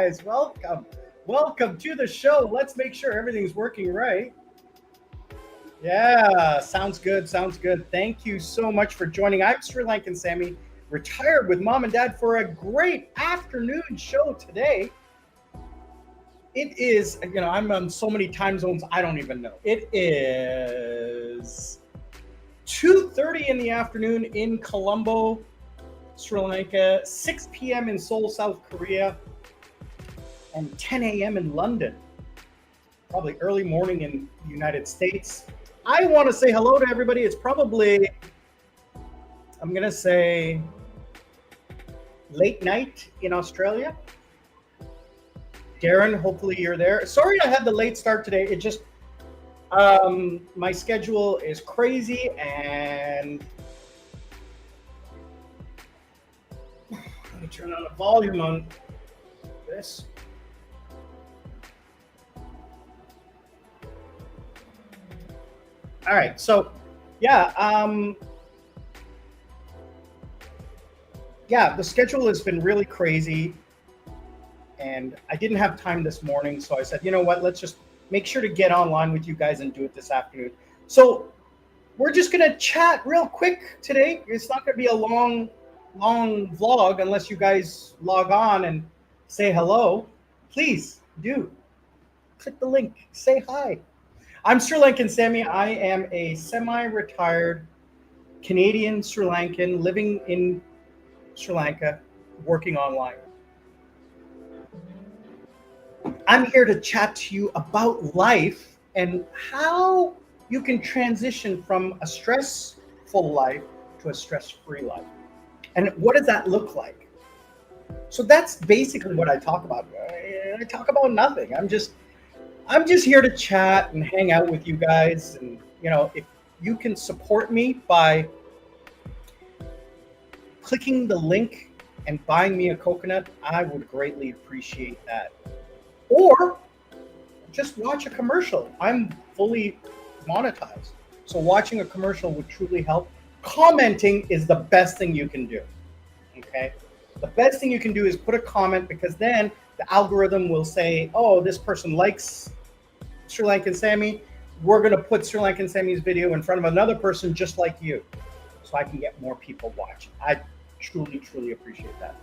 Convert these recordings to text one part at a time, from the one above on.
guys. Welcome to the show. Let's make sure everything's working right. Yeah, sounds good. Thank you so much for joining. I'm Sri Lankan Sammy, retired with mom and dad for a great afternoon show today. It is, I'm on so many time zones, I don't even know. It is 2:30 in the afternoon in Colombo, Sri Lanka, 6 p.m. in Seoul, South Korea, and 10 a.m. in London. Probably early morning in the United States. I want to say hello to everybody. It's probably, I'm going to say, late night in Australia. Darren, hopefully you're there. Sorry I had the late start today. It just, my schedule is crazy and let me turn on the volume on this. All right, so the schedule has been really crazy and I didn't have time this morning. So I said, you know what, let's just make sure to get online with you guys and do it this afternoon. So we're just gonna chat real quick today. It's not gonna be a long vlog unless you guys log on and say hello. Please do. Click the link, say hi. I'm Sri Lankan Sammy. I am a semi-retired Canadian Sri Lankan living in Sri Lanka, working online. I'm here to chat to you about life and how you can transition from a stressful life to a stress-free life. And what does that look like? So that's basically what I talk about. I talk about nothing. I'm just here to chat and hang out with you guys. And, if you can support me by clicking the link and buying me a coconut, I would greatly appreciate that. Or just watch a commercial. I'm fully monetized. So watching a commercial would truly help. Commenting is the best thing you can do. Okay? The best thing you can do is put a comment, because then the algorithm will say, oh, this person likes Sri Lankan Sammy. We're going to put Sri Lankan Sammy's video in front of another person just like you, so I can get more people watching. I truly appreciate that.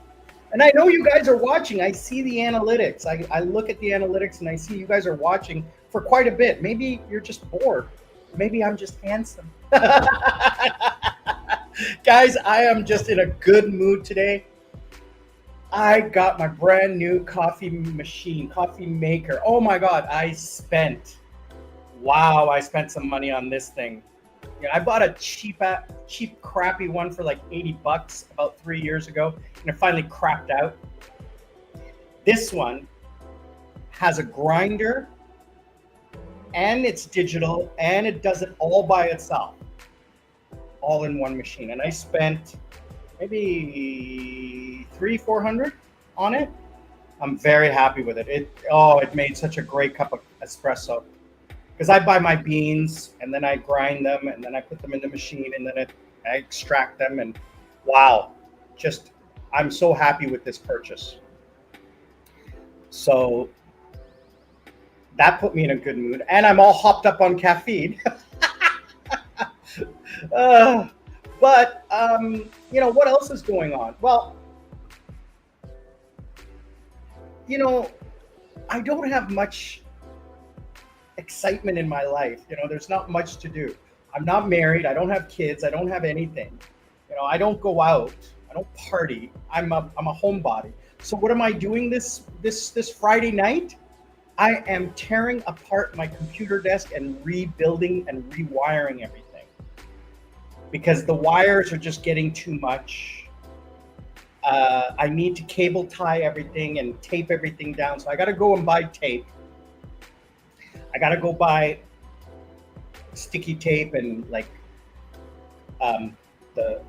And I know you guys are watching. I see the analytics. I look at the analytics and I see you guys are watching for quite a bit. Maybe you're just bored. Maybe I'm just handsome. Guys, I am just in a good mood today. I got my brand new coffee maker. Oh my God, I spent some money on this thing. I bought a cheap crappy one for like $80 about 3 years ago, and it finally crapped out. This one has a grinder and it's digital and it does it all by itself, all in one machine. And I spent maybe $300-400 on it. I'm very happy with it. It made such a great cup of espresso, because I buy my beans and then I grind them and then I put them in the machine and then I extract them, and wow, I'm so happy with this purchase. So that put me in a good mood, and I'm all hopped up on caffeine. But what else is going on? Well, I don't have much excitement in my life. There's not much to do. I'm not married. I don't have kids. I don't have anything. I don't go out. I don't party. I'm a homebody. So what am I doing this Friday night? I am tearing apart my computer desk and rebuilding and rewiring everything, because the wires are just getting too much. I need to cable tie everything and tape everything down. So I got to go and buy tape. I got to go buy sticky tape and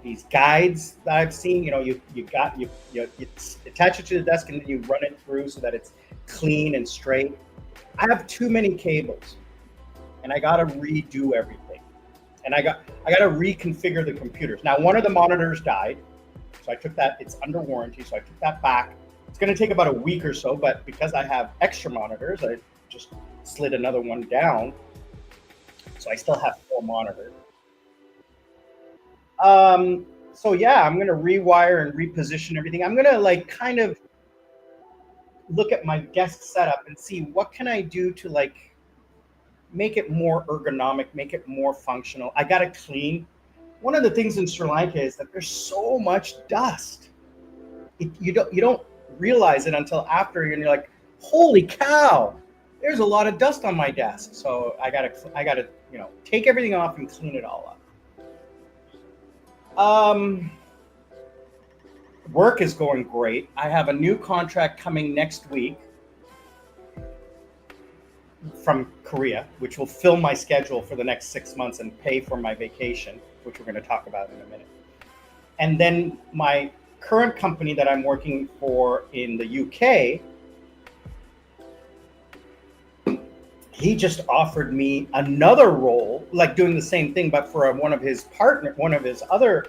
these guides that I've seen. You attach it to the desk and then you run it through so that it's clean and straight. I have too many cables, and I got to redo everything. And I got to reconfigure the computers. Now, one of the monitors died, so I took that. It's under warranty, so I took that back It's going to take about a week or so, but because I have extra monitors, I just slid another one down. So I still have 4 monitors. So yeah, I'm going to rewire and reposition everything. I'm going to like kind of look at my desk setup and see what can I do to like make it more ergonomic, make it more functional. I got to clean. One of the things in Sri Lanka is that there's so much dust. You don't realize it until after, and you're like, holy cow, there's a lot of dust on my desk. So I gotta take everything off and clean it all up. Work is going great. I have a new contract coming next week from Korea, which will fill my schedule for the next 6 months and pay for my vacation, which we're going to talk about in a minute. And then my current company that I'm working for in the UK, he just offered me another role, like doing the same thing, but for one of his other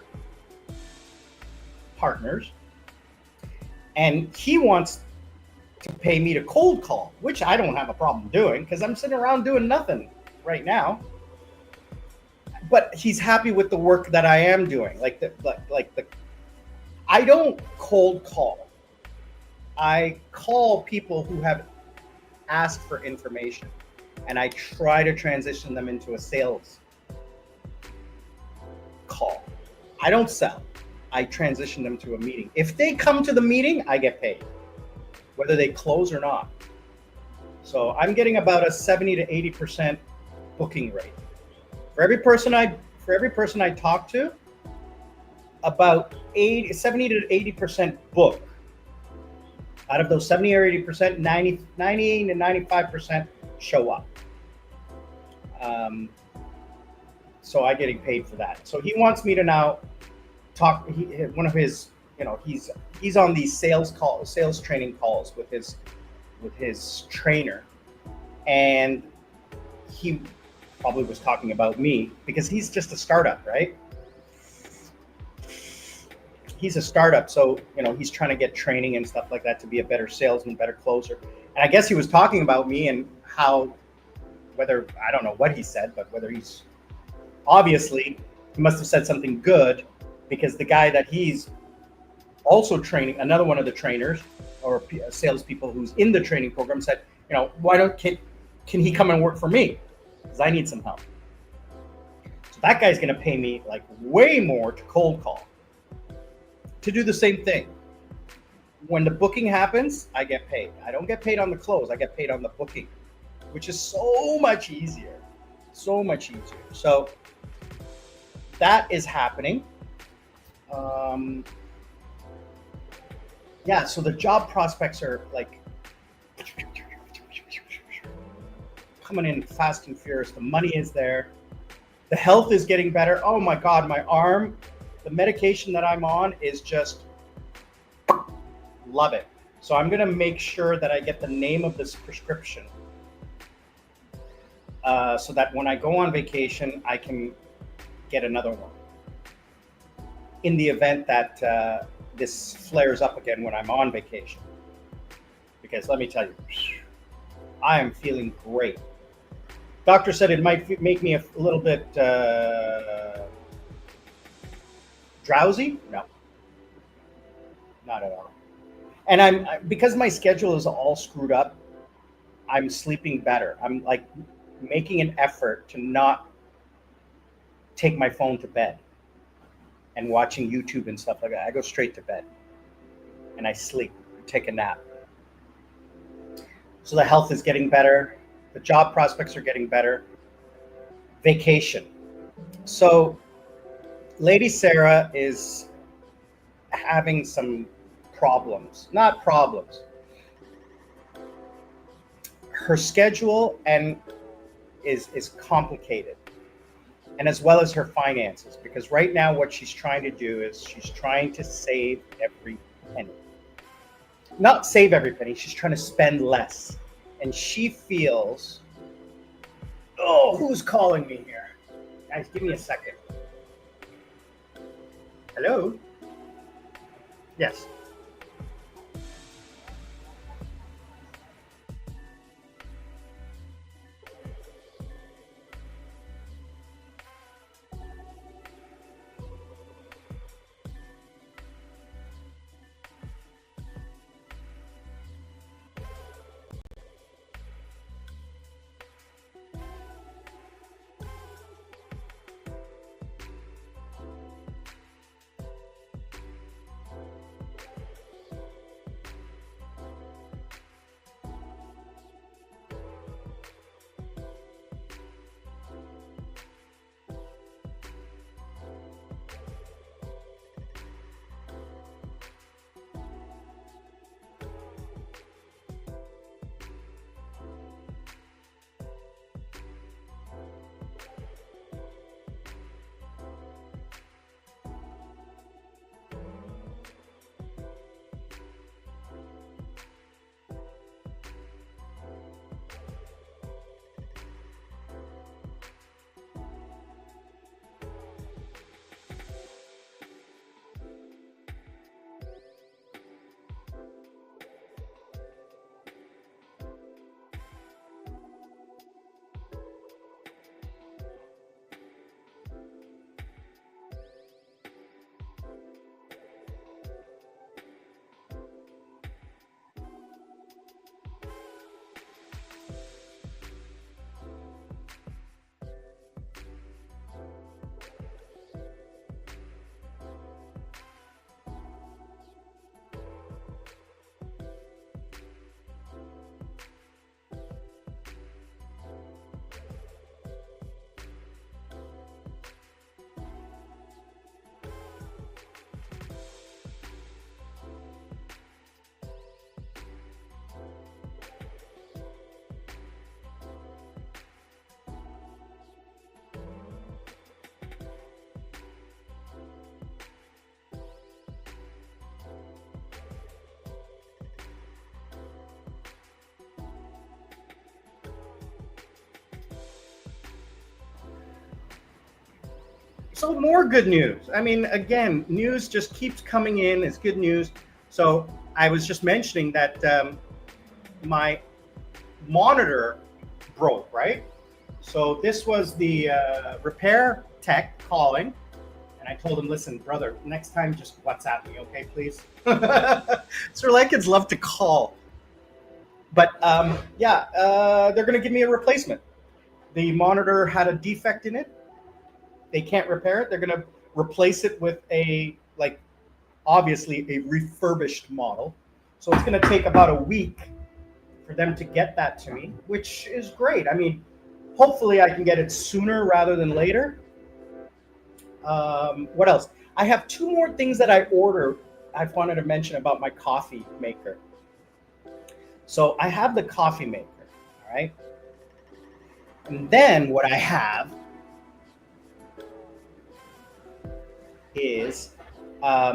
partners. And he wants to pay me to cold call, which I don't have a problem doing because I'm sitting around doing nothing right now. But he's happy with the work that I am doing. I don't cold call. I call people who have asked for information, and I try to transition them into a sales call. I don't sell. I transition them to a meeting. If they come to the meeting, I get paid, whether they close or not. So I'm getting about a 70 to 80% booking rate. For every person I talk to, about 70 to 80% book. Out of those 70 or 80%, 90 to 95% show up. So I'm getting paid for that. So he wants me to now talk. One of his, he's on these sales training calls with his trainer, and he probably was talking about me because he's just a startup, right? He's a startup, so he's trying to get training and stuff like that to be a better salesman, better closer. And I guess he was talking about me and how, whether, I don't know what he said, but whether he's obviously, he must have said something good, because the guy that he's also training, another one of the trainers or salespeople who's in the training program, said, can he come and work for me? Because I need some help. So that guy's going to pay me like way more to cold call, to do the same thing. When the booking happens, I get paid. I don't get paid on the close. I get paid on the booking, which is so much easier. So much easier. So that is happening. So the job prospects are like coming in fast and furious. The money is there. The health is getting better. Oh my God, my arm, the medication that I'm on is just, love it. So I'm going to make sure that I get the name of this prescription so that when I go on vacation, I can get another one in the event that this flares up again when I'm on vacation. Because let me tell you, I am feeling great. Doctor said it might make me a little bit drowsy. No, not at all. And because my schedule is all screwed up, I'm sleeping better. I'm like making an effort to not take my phone to bed and watching YouTube and stuff like that. I go straight to bed and I sleep, take a nap. So the health is getting better. The job prospects are getting better. Vacation. So Lady Sarah is having some problems, not problems. Her schedule is complicated, and as well as her finances, because right now what she's trying to do is she's trying to save every penny. Not save every penny, she's trying to spend less. And she feels, oh, who's calling me here? Guys, give me a second. Hello? Yes. So more good news. I mean, again, news just keeps coming in. It's good news. So I was just mentioning that my monitor broke, right? So this was the repair tech calling. And I told him, listen, brother, next time just WhatsApp me, okay, please? Sri Lankans love to call. But they're going to give me a replacement. The monitor had a defect in it. They can't repair it. They're going to replace it with obviously a refurbished model. So it's going to take about a week for them to get that to me, which is great. I mean, hopefully I can get it sooner rather than later. What else? I have two more things that I ordered. I wanted to mention about my coffee maker. So I have the coffee maker, all right? And then what I have is I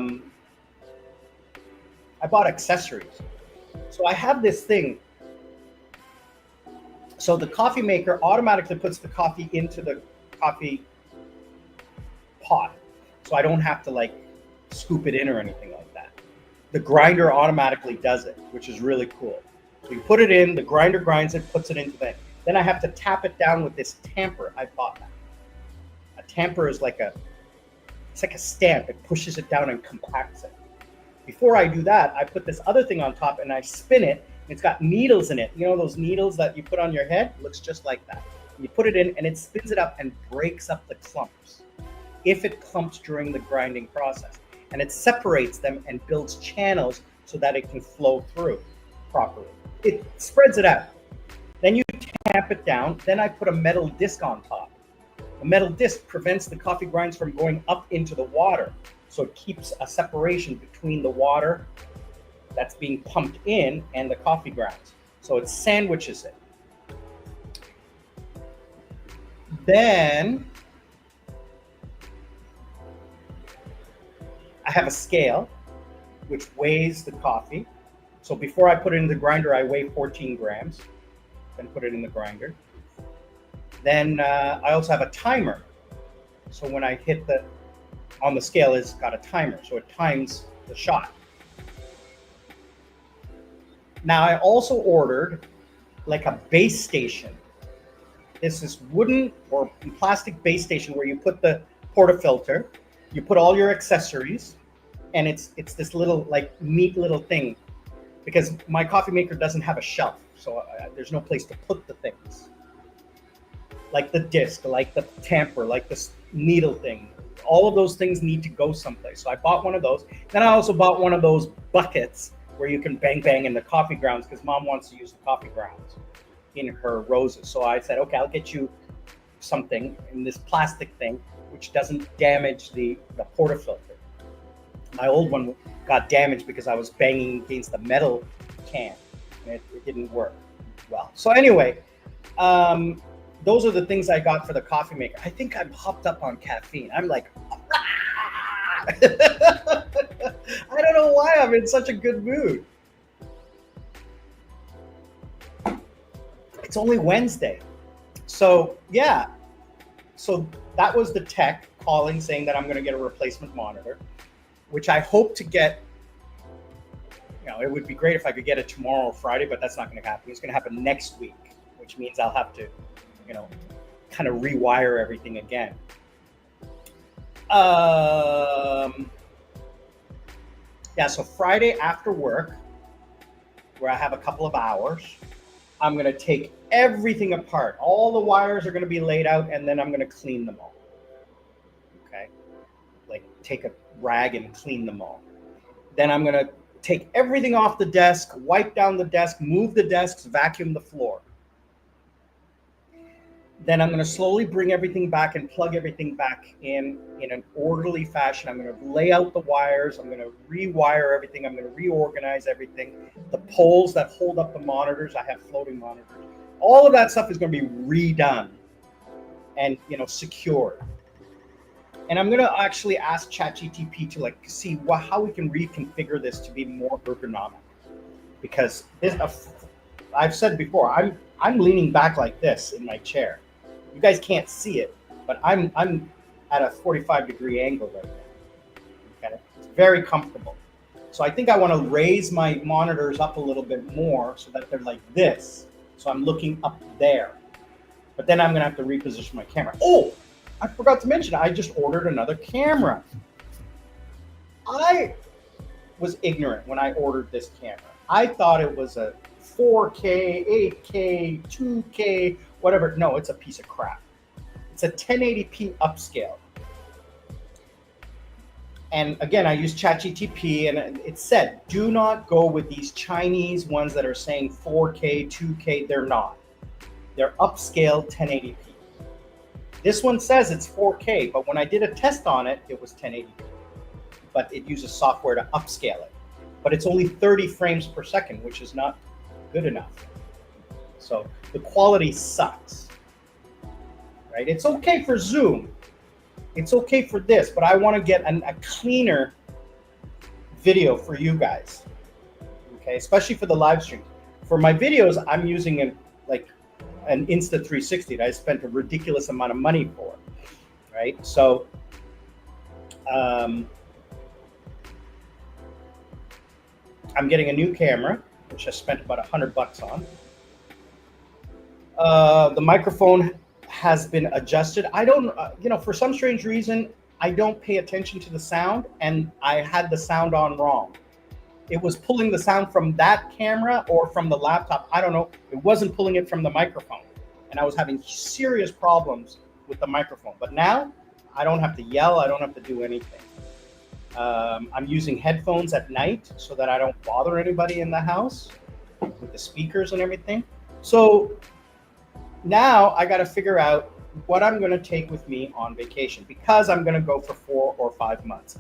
bought accessories. So I have this thing. So the coffee maker automatically puts the coffee into the coffee pot. So I don't have to scoop it in or anything like that. The grinder automatically does it, which is really cool. So you put it in, the grinder grinds it, puts it into that. Then I have to tap it down with this tamper. I bought that. A tamper is it's like a stamp. It pushes it down and compacts it. Before I do that, I put this other thing on top and I spin it. It's got needles in it. You know those needles that you put on your head? It looks just like that. You put it in and it spins it up and breaks up the clumps. If it clumps during the grinding process. And it separates them and builds channels so that it can flow through properly. It spreads it out. Then you tamp it down. Then I put a metal disc on top. The metal disc prevents the coffee grinds from going up into the water. So it keeps a separation between the water that's being pumped in and the coffee grounds. So it sandwiches it. Then I have a scale which weighs the coffee. So before I put it in the grinder, I weigh 14 grams, then put it in the grinder. Then I also have a timer. So when I hit on the scale, it's got a timer. So it times the shot. Now I also ordered a base station. This is wooden or plastic base station where you put the portafilter, you put all your accessories, and it's this little neat little thing, because my coffee maker doesn't have a shelf, so there's no place to put the things. Like the disc, like the tamper, like this needle thing. All of those things need to go someplace. So I bought one of those. Then I also bought one of those buckets where you can bang in the coffee grounds, because mom wants to use the coffee grounds in her roses. So I said, okay, I'll get you something in this plastic thing which doesn't damage the portafilter. My old one got damaged because I was banging against the metal can, and it didn't work well. So anyway, those are the things I got for the coffee maker. I think I'm hopped up on caffeine. I'm like, I don't know why I'm in such a good mood. It's only Wednesday. So yeah. So that was the tech calling saying that I'm going to get a replacement monitor, which I hope to get. It would be great if I could get it tomorrow or Friday, but that's not going to happen. It's going to happen next week, which means I'll have to, kind of rewire everything again. So Friday after work, where I have a couple of hours, I'm going to take everything apart. All the wires are going to be laid out, and then I'm going to clean them all. Okay? Take a rag and clean them all. Then I'm going to take everything off the desk, wipe down the desk, move the desks, vacuum the floor. Then I'm going to slowly bring everything back and plug everything back in an orderly fashion. I'm going to lay out the wires. I'm going to rewire everything. I'm going to reorganize everything. The poles that hold up the monitors, I have floating monitors. All of that stuff is going to be redone and, secured. And I'm going to actually ask ChatGPT to see how we can reconfigure this to be more ergonomic. Because I've said before, I'm leaning back like this in my chair. You guys can't see it, but I'm at a 45-degree angle right now. Okay, it's very comfortable. So I think I want to raise my monitors up a little bit more so that they're like this. So I'm looking up there. But then I'm going to have to reposition my camera. Oh, I forgot to mention, I just ordered another camera. I was ignorant when I ordered this camera. I thought it was a 4K, 8K, 2K, whatever. No, it's a piece of crap. It's a 1080p upscale. And again, I use ChatGPT, and it said, do not go with these Chinese ones that are saying 4K, 2K. They're not. They're upscale 1080p. This one says it's 4K, but when I did a test on it, it was 1080p. But it uses software to upscale it. But it's only 30 frames per second, which is not good enough. So the quality sucks, right? It's okay for Zoom. It's okay for this, but I want to get a cleaner video for you guys, okay? Especially for the live stream. For my videos, I'm using an Insta360 that I spent a ridiculous amount of money for, right? So, I'm getting a new camera, which I spent about $100 on. The microphone has been adjusted. I don't, for some strange reason, I don't pay attention to the sound, and I had the sound on wrong. It was pulling the sound from that camera or from the laptop. I don't know. It wasn't pulling it from the microphone, and I was having serious problems with the microphone. But now I don't have to yell. I don't have to do anything. I'm using headphones at night so that I don't bother anybody in the house with the speakers and everything. So now I got to figure out what I'm going to take with me on vacation, because I'm going to go for 4 or 5 months.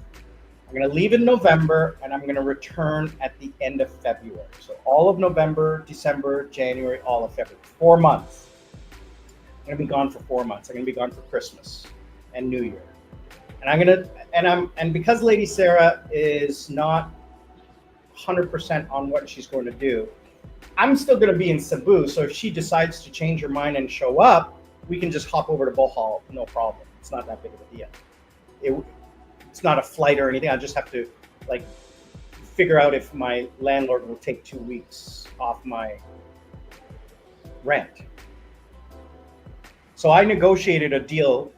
I'm going to leave in November, and I'm going to return at the end of February. So all of November, December, January, all of February, 4 months. I'm going to be gone for 4 months. I'm going to be gone for Christmas and New Year. And because Lady Sarah is not 100% on what she's going to do, I'm still going to be in Cebu. So if she decides to change her mind and show up, we can just hop over to Bohol, no problem. It's not that big of a deal. It's not a flight or anything. I just have to figure out if my landlord will take 2 weeks off my rent. So I negotiated a deal.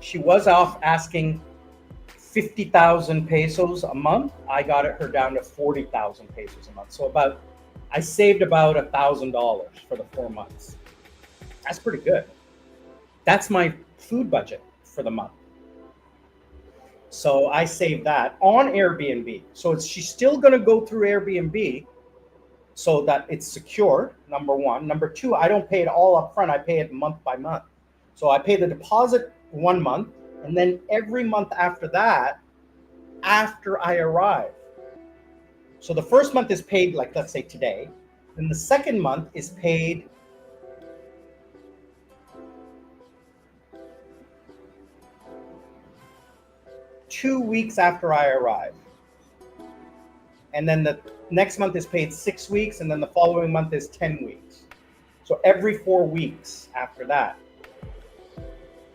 She was off asking 50,000 pesos a month. I got her down to 40,000 pesos a month. So I saved about $1,000 for the 4 months. That's pretty good. That's my food budget for the month. So I saved that on Airbnb. So she's still going to go through Airbnb so that it's secure, number one. Number two, I don't pay it all up front. I pay it month by month. So I pay the deposit 1 month, and then every month after that, after I arrive. So the first month is paid, let's say today. Then the second month is paid two weeks after I arrive. And then the next month is paid 6 weeks, and then the following month is 10 weeks. So every 4 weeks after that,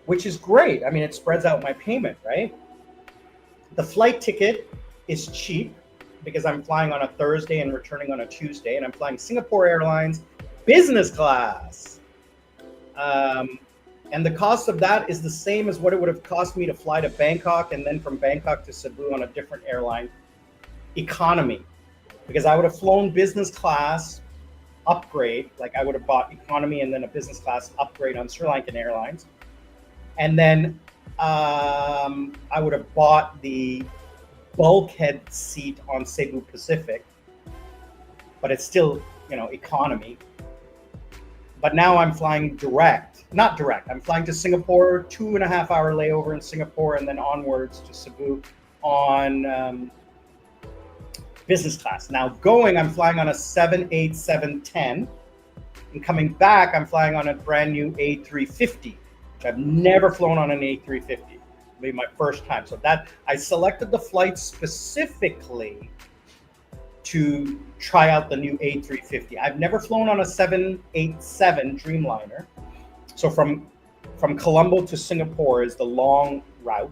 which is great. I mean, it spreads out my payment, right? The flight ticket is cheap because I'm flying on a Thursday and returning on a Tuesday, and I'm flying Singapore Airlines business class. And the cost of that is the same as what it would have cost me to fly to Bangkok and then from Bangkok to Cebu on a different airline, economy. Because I would have flown business class upgrade, I would have bought economy and then a business class upgrade on Sri Lankan Airlines. And then I would have bought the bulkhead seat on Cebu Pacific, but it's still, economy. But now I'm flying not direct. I'm flying to Singapore, 2.5 hour layover in Singapore, and then onwards to Cebu on business class. Now I'm flying on a 787-10, and coming back, I'm flying on a brand new A350. I've never flown on an A350. It'll be my first time. So that I selected the flight specifically to try out the new A350. I've never flown on a 787 Dreamliner. So from from Colombo to Singapore is the long route.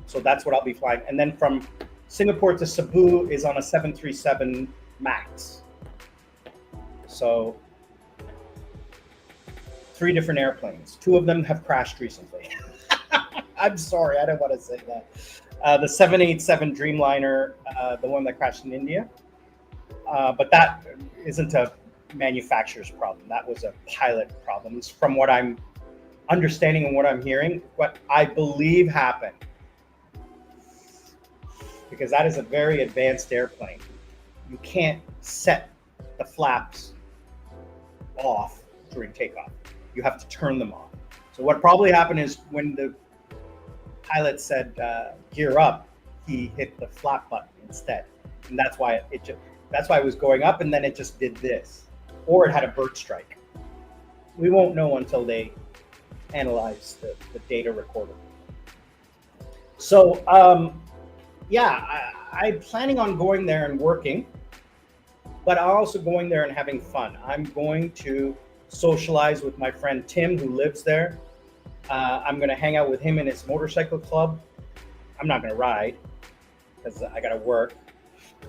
So that's what I'll be flying. And then from Singapore to Cebu is on a 737 MAX. So 3 different airplanes. 2 of them have crashed recently. I'm sorry, I don't want to say that. The 787 Dreamliner, the one that crashed in India. But that isn't a manufacturer's problem. That was a pilot problem. It's from what I'm understanding and what I'm hearing, what I believe happened. Because that is a very advanced airplane. You can't set the flaps off during takeoff. You have to turn them off. So what probably happened is when the pilot said gear up, he hit the flap button instead, and that's why it was going up, and then it just did this, or it had a bird strike. We won't know until they analyze the data recorder. So I'm planning on going there and working, but I'm also going there and having fun. I'm going to socialize with my friend Tim, who lives there. I'm going to hang out with him in his motorcycle club. I'm not going to ride because I got to work,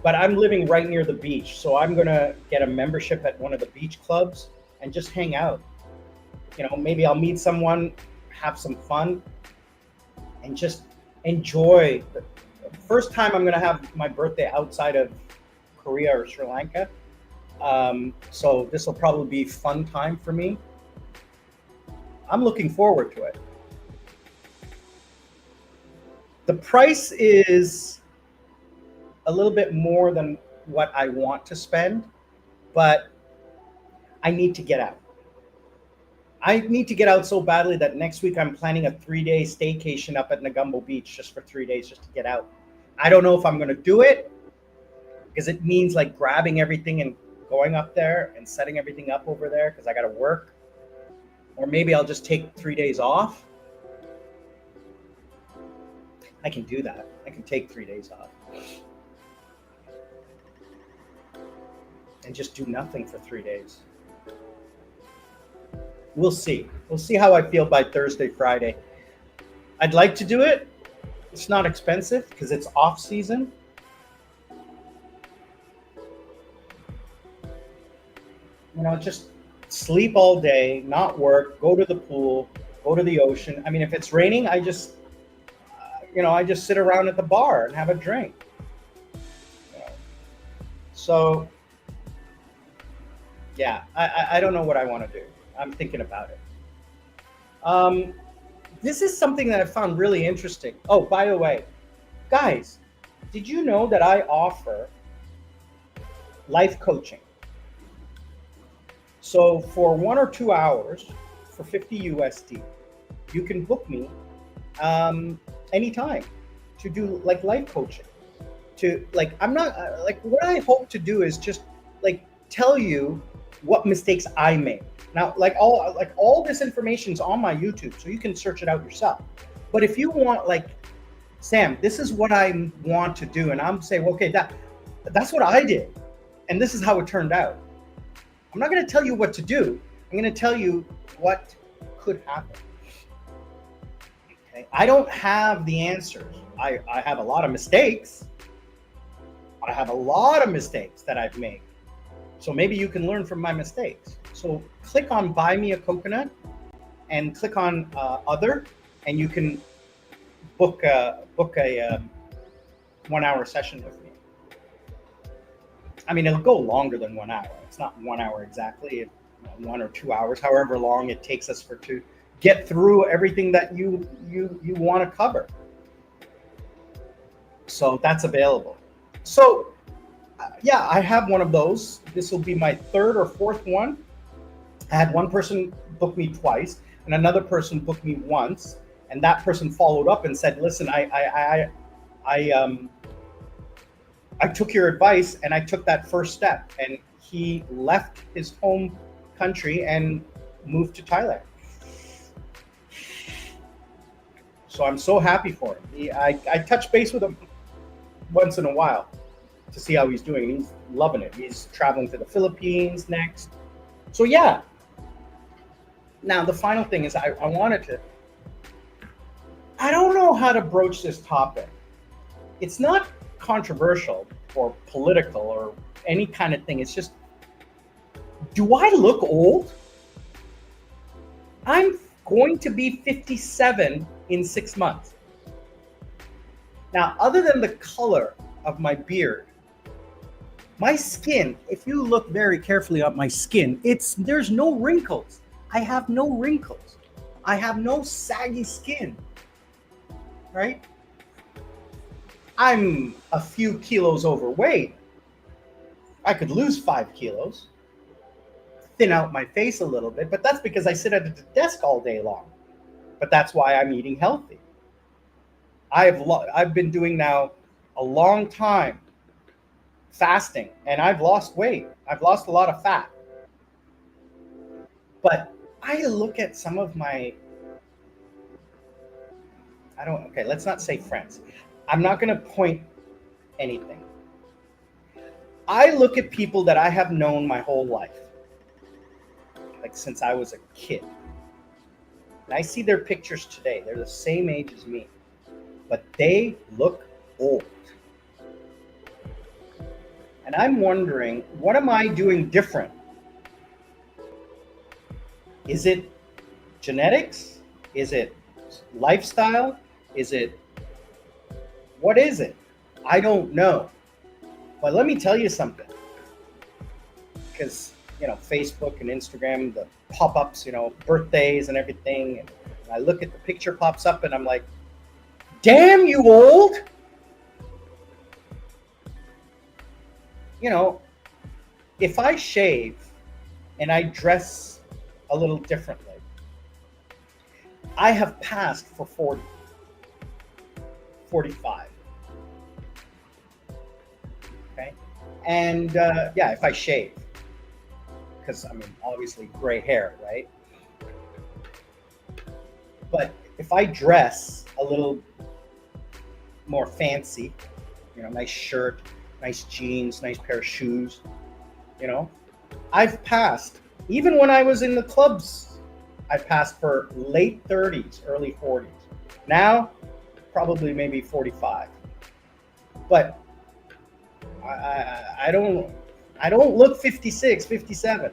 but I'm living right near the beach. So I'm going to get a membership at one of the beach clubs and just hang out. You know, maybe I'll meet someone, have some fun, and just enjoy. The first time I'm going to have my birthday outside of Korea or Sri Lanka. So this will probably be a fun time for me. I'm looking forward to it. The price is a little bit more than what I want to spend, but I need to get out. I need to get out so badly that next week I'm planning a 3-day staycation up at Negumbo Beach just for 3 days just to get out. I don't know if I'm going to do it because it means like grabbing everything and going up there and setting everything up over there because I got to work. Or maybe I'll just take 3 days off. I can do that. I can take 3 days off. And just do nothing for 3 days. We'll see. We'll see how I feel by Thursday, Friday. I'd like to do it. It's not expensive because it's off season. You know, just sleep all day, not work, go to the pool, go to the ocean. I mean, if it's raining, I just sit around at the bar and have a drink. So, yeah, I don't know what I want to do. I'm thinking about it. This is something that I found really interesting. Oh, by the way, guys, did you know that I offer life coaching? So for 1 or 2 hours for 50 USD, you can book me anytime to do like life coaching. I'm not what I hope to do is just like tell you what mistakes I made. Now, all this information is on my YouTube, so you can search it out yourself. But if you want, like, Sam, this is what I want to do, and I'm saying, okay, that's what I did, and this is how it turned out. I'm not going to tell you what to do. I'm going to tell you what could happen. Okay? I don't have the answers. I have a lot of mistakes. I have a lot of mistakes that I've made. So maybe you can learn from my mistakes. So click on Buy Me a Coconut and click on Other, and you can book a 1 hour session with me. I mean, it'll go longer than 1 hour. It's not 1 hour exactly, 1 or 2 hours, however long it takes us to get through everything that you want to cover. So that's available. So yeah, I have one of those. This will be my 3rd or 4th one. I had one person book me twice and another person booked me once, and that person followed up and said, listen, I took your advice and I took that first step, and he left his home country and moved to Thailand. So I'm so happy for him. I touch base with him once in a while to see how he's doing. He's loving it. He's traveling to the Philippines next. So yeah, Now, the final thing is I wanted to, I don't know how to broach this topic. It's not controversial or political or any kind of thing. It's just, do I look old? I'm going to be 57 in 6 months. Now, other than the color of my beard, my skin, if you look very carefully at my skin, there's no wrinkles. I have no wrinkles. I have no saggy skin, right? I'm a few kilos overweight. I could lose 5 kilos, thin out my face a little bit, but that's because I sit at the desk all day long. But that's why I'm eating healthy. I've been doing now a long time fasting, and I've lost weight. I've lost a lot of fat. But I look at some of my, okay, let's not say friends. I'm not going to point anything. I look at people that I have known my whole life, like since I was a kid. And I see their pictures today. They're the same age as me, but they look old. And I'm wondering, what am I doing different? Is it genetics? Is it lifestyle? What is it? I don't know. But let me tell you something. Because, Facebook and Instagram, the pop-ups, birthdays and everything. And I look at the picture pops up and I'm like, damn, you old. If I shave and I dress a little differently, I have passed for 40, 45. Okay. And if I shave, because obviously gray hair, right? But if I dress a little more fancy, nice shirt, nice jeans, nice pair of shoes, I've passed. Even when I was in the clubs, I passed for late 30s, early 40s. Now, probably maybe 45. But I don't look 56, 57.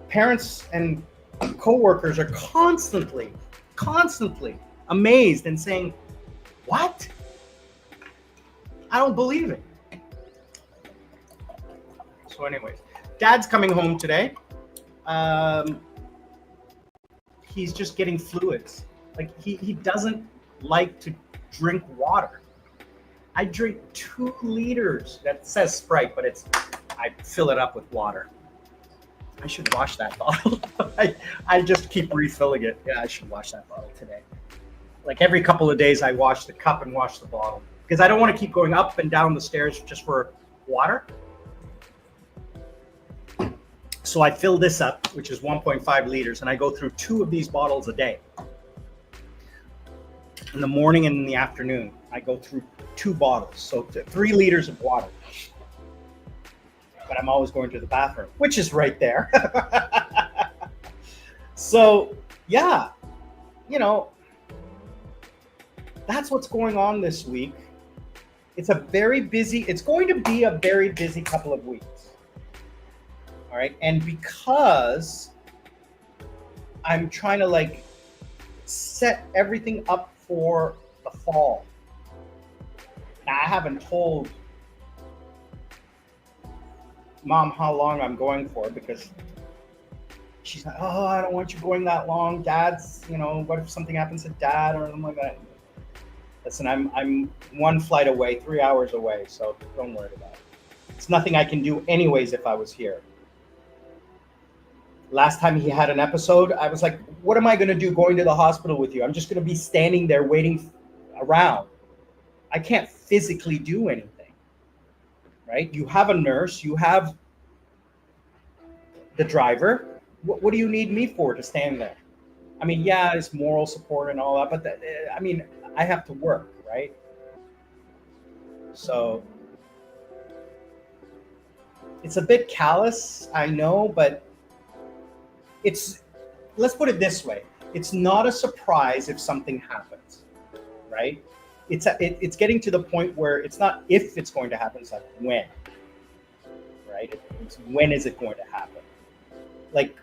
Parents and coworkers are constantly amazed and saying, what? I don't believe it. So anyways, Dad's coming home today. He's just getting fluids. Like he doesn't like to drink water. I drink 2 liters. That says Sprite, but I fill it up with water. I should wash that bottle. I just keep refilling it. Yeah, I should wash that bottle today. Like every couple of days, I wash the cup and wash the bottle because I don't want to keep going up and down the stairs just for water. So I fill this up, which is 1.5 liters, and I go through 2 of these bottles a day. In the morning and in the afternoon, I go through 2 bottles, so 3 liters of water. But I'm always going to the bathroom, which is right there. So, yeah, that's what's going on this week. It's going to be a very busy couple of weeks. All right. And because I'm trying to set everything up for the fall. Now, I haven't told Mom how long I'm going for because she's like, oh, I don't want you going that long. Dad's, what if something happens to Dad or something like that? Listen, I'm 1 flight away, 3 hours away, so don't worry about it. It's nothing I can do anyways if I was here. Last time he had an episode, I was like, what am I going to do going to the hospital with you? I'm just going to be standing there waiting around. I can't physically do anything, right? You have a nurse, you have the driver. What do you need me for to stand there? Yeah, it's moral support and all that, but I have to work, right? So it's a bit callous, I know, but it's, let's put it this way. It's not a surprise if something happens, right? It's getting to the point where it's not if it's going to happen, it's like when, right? It's when is it going to happen? Like,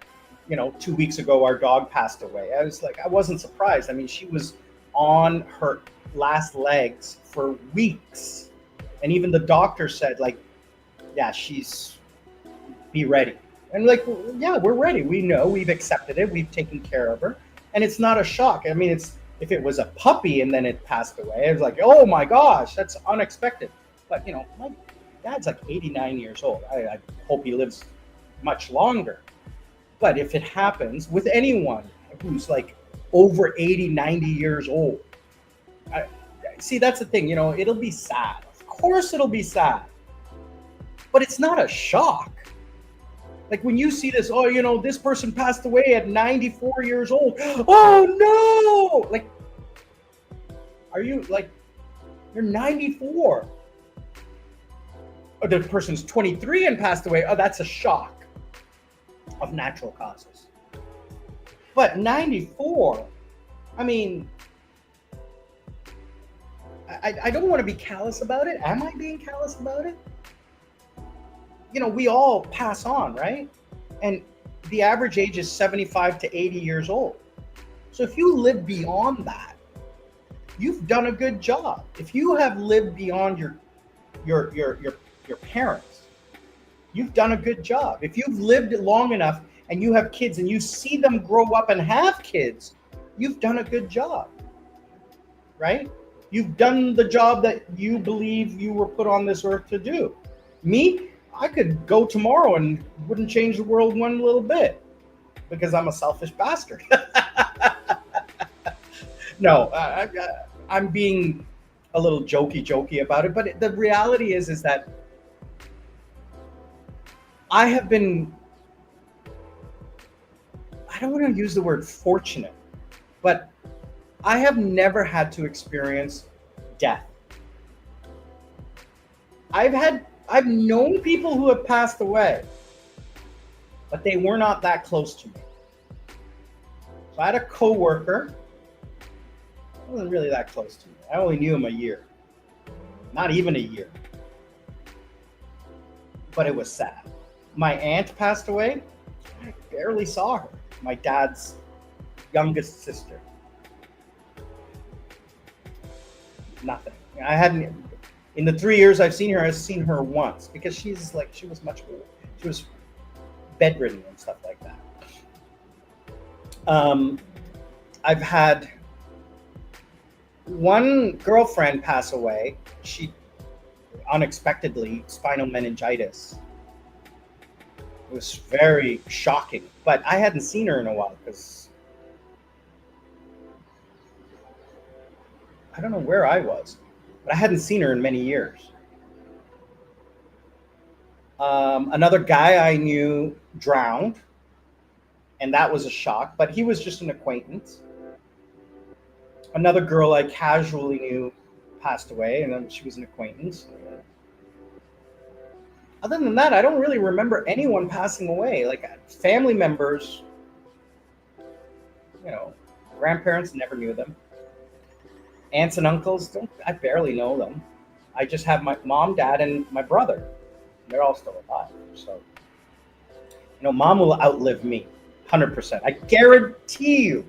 2 weeks ago, our dog passed away. I wasn't surprised. I mean, she was on her last legs for weeks. And even the doctor said, like, yeah, be ready. And like, yeah, we're ready. We know, we've accepted it. We've taken care of her. And it's not a shock. I mean, if it was a puppy and then it passed away, it was like, oh my gosh, that's unexpected. But, my dad's like 89 years old. I hope he lives much longer. But if it happens with anyone who's like over 80, 90 years old, see, that's the thing, it'll be sad. Of course it'll be sad. But it's not a shock. Like when you see this, this person passed away at 94 years old. Oh no! Like, are you like, you're 94. Or the person's 23 and passed away. Oh, that's a shock of natural causes. But 94, I mean, I don't want to be callous about it. Am I being callous about it? We all pass on, right? And the average age is 75 to 80 years old. So if you live beyond that, you've done a good job. If you have lived beyond your parents, you've done a good job. If you've lived long enough and you have kids and you see them grow up and have kids, you've done a good job, right? You've done the job that you believe you were put on this earth to do. Me, I could go tomorrow and wouldn't change the world one little bit because I'm a selfish bastard. No, I'm being a little jokey about it, but the reality is that I have been, I don't want to use the word fortunate, but I have never had to experience death. I've known people who have passed away, but they were not that close to me. So I had a coworker, he wasn't really that close to me. I only knew him a year, not even a year, but it was sad. My aunt passed away. I barely saw her. My dad's youngest sister. Nothing. I hadn't, in the 3 years I've seen her, I've seen her once because she was much older. She was bedridden and stuff like that. I've had one girlfriend pass away. She unexpectedly, spinal meningitis. It was very shocking, but I hadn't seen her in a while because I don't know where I was, but I hadn't seen her in many years. Another guy I knew drowned, and that was a shock, but he was just an acquaintance. Another girl I casually knew passed away, and then she was an acquaintance. Other than that, I don't really remember anyone passing away. Like family members, grandparents, never knew them. Aunts and uncles, I barely know them. I just have my mom, dad, and my brother. They're all still alive. So, mom will outlive me, 100%. I guarantee you,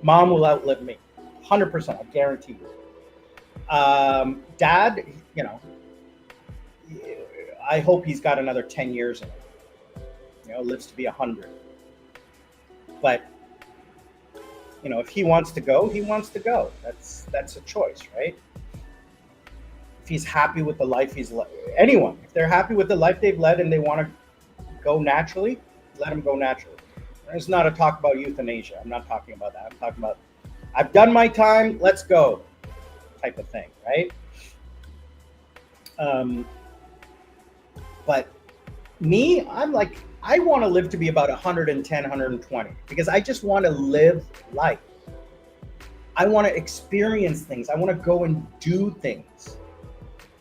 mom will outlive me, 100%. I guarantee you. Dad, I hope he's got another 10 years in it. Lives to be 100. But, if he wants to go, he wants to go. That's a choice, right? If he's happy with the life anyone, if they're happy with the life they've led and they want to go naturally, let them go naturally. It's not a talk about euthanasia. I'm not talking about that. I'm talking about, I've done my time, let's go type of thing, right? But me, I'm like, I want to live to be about 110, 120 because I just want to live life. I want to experience things. I want to go and do things.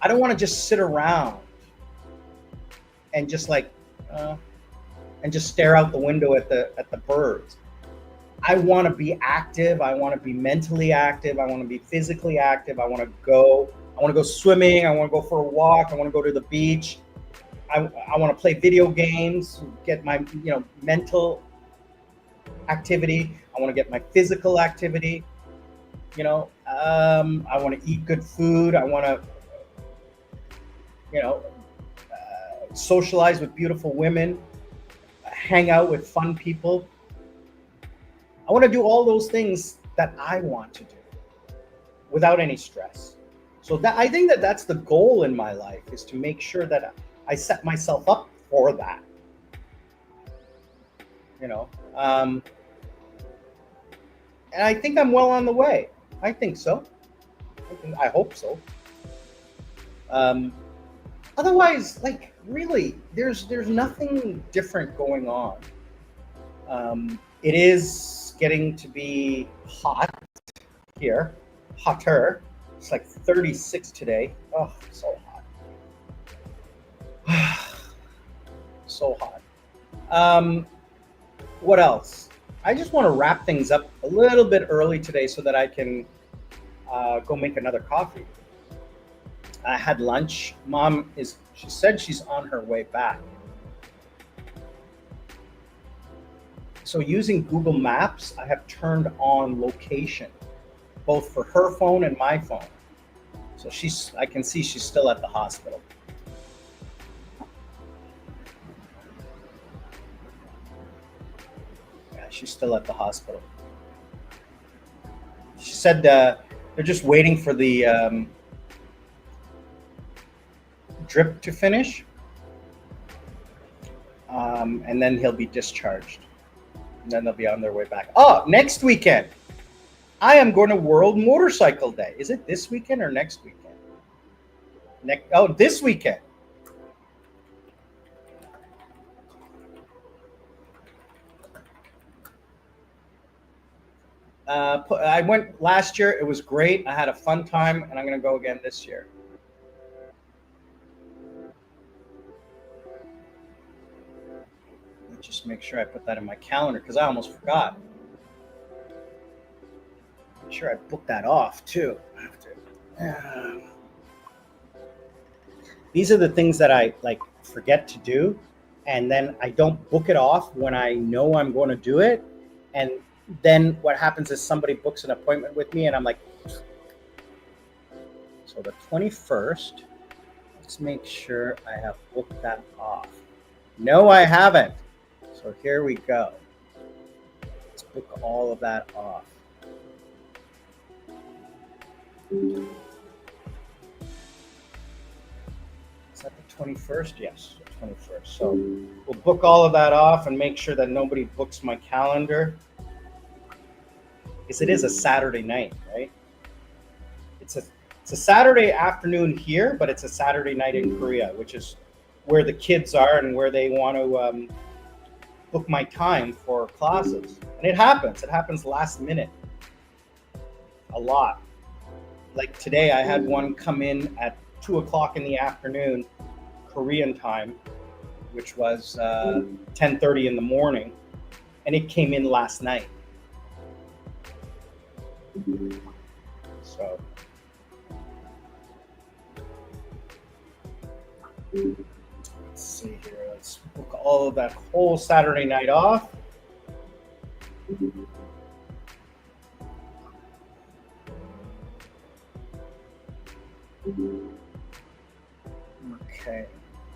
I don't want to just sit around and just like, and just stare out the window at the birds. I want to be active. I want to be mentally active. I want to be physically active. I want to go swimming. I want to go for a walk. I want to go to the beach. I want to play video games, get my mental activity. I want to get my physical activity. I want to eat good food. I want to socialize with beautiful women, hang out with fun people. I want to do all those things that I want to do without any stress. So I think that's the goal in my life, is to make sure that I set myself up for that. And I think I'm well on the way. I think so. I hope so. Otherwise, really, there's nothing different going on. It is getting to be hot here, hotter. It's like 36 today. Oh, so hot. So hot. What else? I just want to wrap things up a little bit early today so that I can go make another coffee. I had lunch. She said she's on her way back. So using Google Maps, I have turned on location, both for her phone and my phone. So I can see she's still at the hospital. Yeah, she's still at the hospital. She said they're just waiting for the drip to finish, and then he'll be discharged. And then they'll be on their way back. Oh, next weekend, I am going to World Motorcycle Day. Is it this weekend or next weekend? This weekend. I went last year. It was great. I had a fun time, and I'm going to go again this year. Just make sure I put that in my calendar, because I almost forgot. Make sure I book that off too. These are the things that I forget to do, and then I don't book it off when I know I'm going to do it. And then what happens is somebody books an appointment with me, and I'm like, so the 21st, let's make sure I have booked that off. No, I haven't. So here we go. Let's book all of that off. Is that the 21st? Yes, the 21st. So we'll book all of that off and make sure that nobody books my calendar. Because it is a Saturday night, right? It's a Saturday afternoon here, but it's a Saturday night in Korea, which is where the kids are and where they want to book my time for classes. And it happens last minute a lot. Like today, I had one come in at 2:00 in the afternoon Korean time, which was 10:30 in the morning, and it came in last night. So let's see here. Let's book all of that whole Saturday night off. Okay.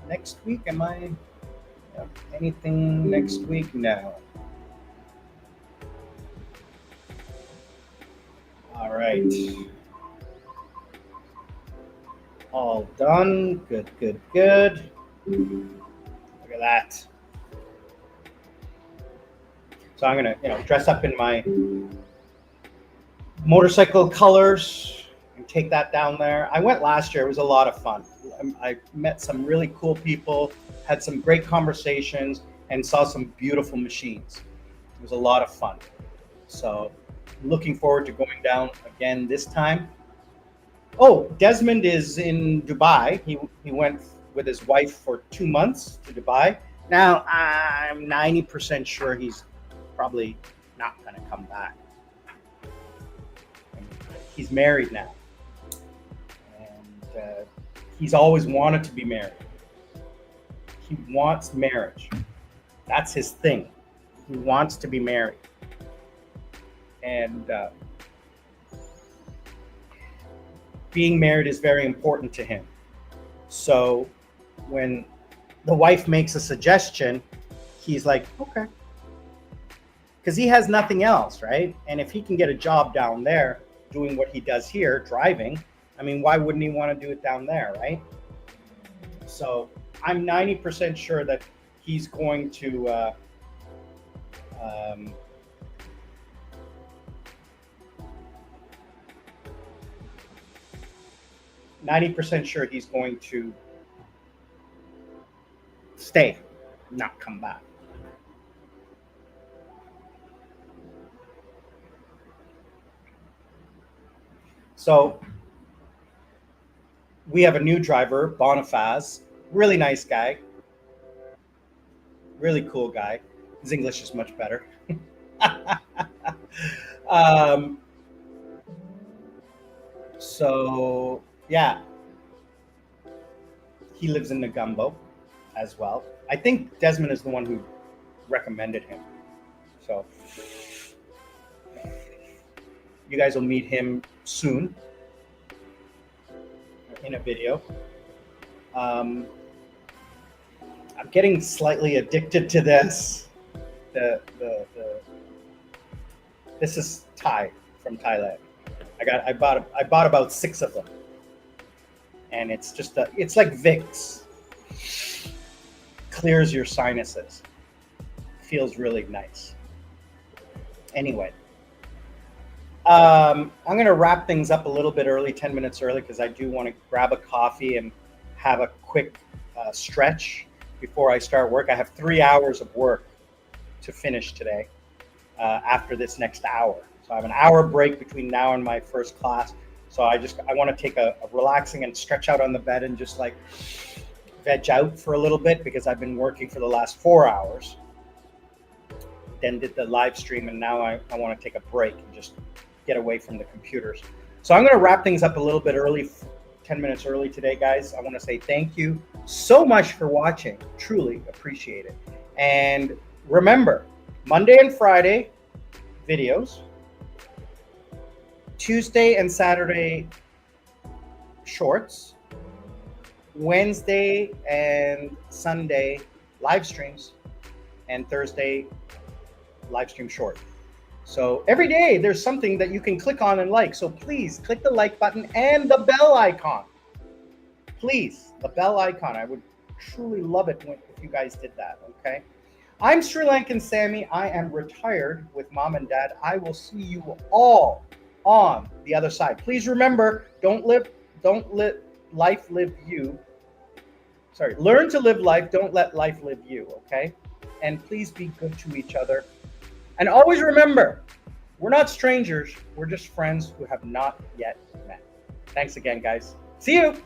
Next week, am I anything next week? No. All right. All done. Good, good, good. Look at that. So I'm gonna, dress up in my motorcycle colors and take that down there. I went last year. It was a lot of fun. I met some really cool people, had some great conversations, and saw some beautiful machines. It was a lot of fun. So looking forward to going down again this time. Oh, Desmond is in Dubai. He went with his wife for 2 months to Dubai. Now, I'm 90% sure he's probably not going to come back. He's married now. And he's always wanted to be married. He wants marriage. That's his thing. He wants to be married. And being married is very important to him. So when the wife makes a suggestion, he's like, okay. Because he has nothing else, right? And if he can get a job down there doing what he does here, driving, I mean, why wouldn't he want to do it down there, right? So I'm 90% sure that he's going to 90% sure he's going to stay, not come back. So we have a new driver, Boniface, really nice guy, really cool guy. His English is much better. So yeah, he lives in Negumbo as well. I think Desmond is the one who recommended him. So you guys will meet him soon in a video. I'm getting slightly addicted to this. This is Thai from Thailand. I bought about 6 of them, and it's just it's like Vicks. Clears your sinuses. Feels really nice. Anyway, I'm going to wrap things up a little bit early, 10 minutes early, because I do want to grab a coffee and have a quick stretch before I start work. I have 3 hours of work to finish today after this next hour. So I have an hour break between now and my first class. So I want to take a relaxing and stretch out on the bed and just like veg out for a little bit, because I've been working for the last 4 hours. Then did the live stream, and now I want to take a break and just get away from the computers. So I'm going to wrap things up a little bit early, 10 minutes early today, guys. I want to say thank you so much for watching. Truly appreciate it. And remember, Monday and Friday videos, Tuesday and Saturday shorts, Wednesday and Sunday live streams, and Thursday live stream short. So every day there's something that you can click on and like. So please click the like button and the bell icon. Please, the bell icon. I would truly love it if you guys did that, okay? I'm Sri Lankan Sammy. I am retired with mom and dad. I will see you all on the other side. Please remember, learn to live life, don't let life live you, okay? And please be good to each other. And always remember, we're not strangers, we're just friends who have not yet met. Thanks again, guys. See you.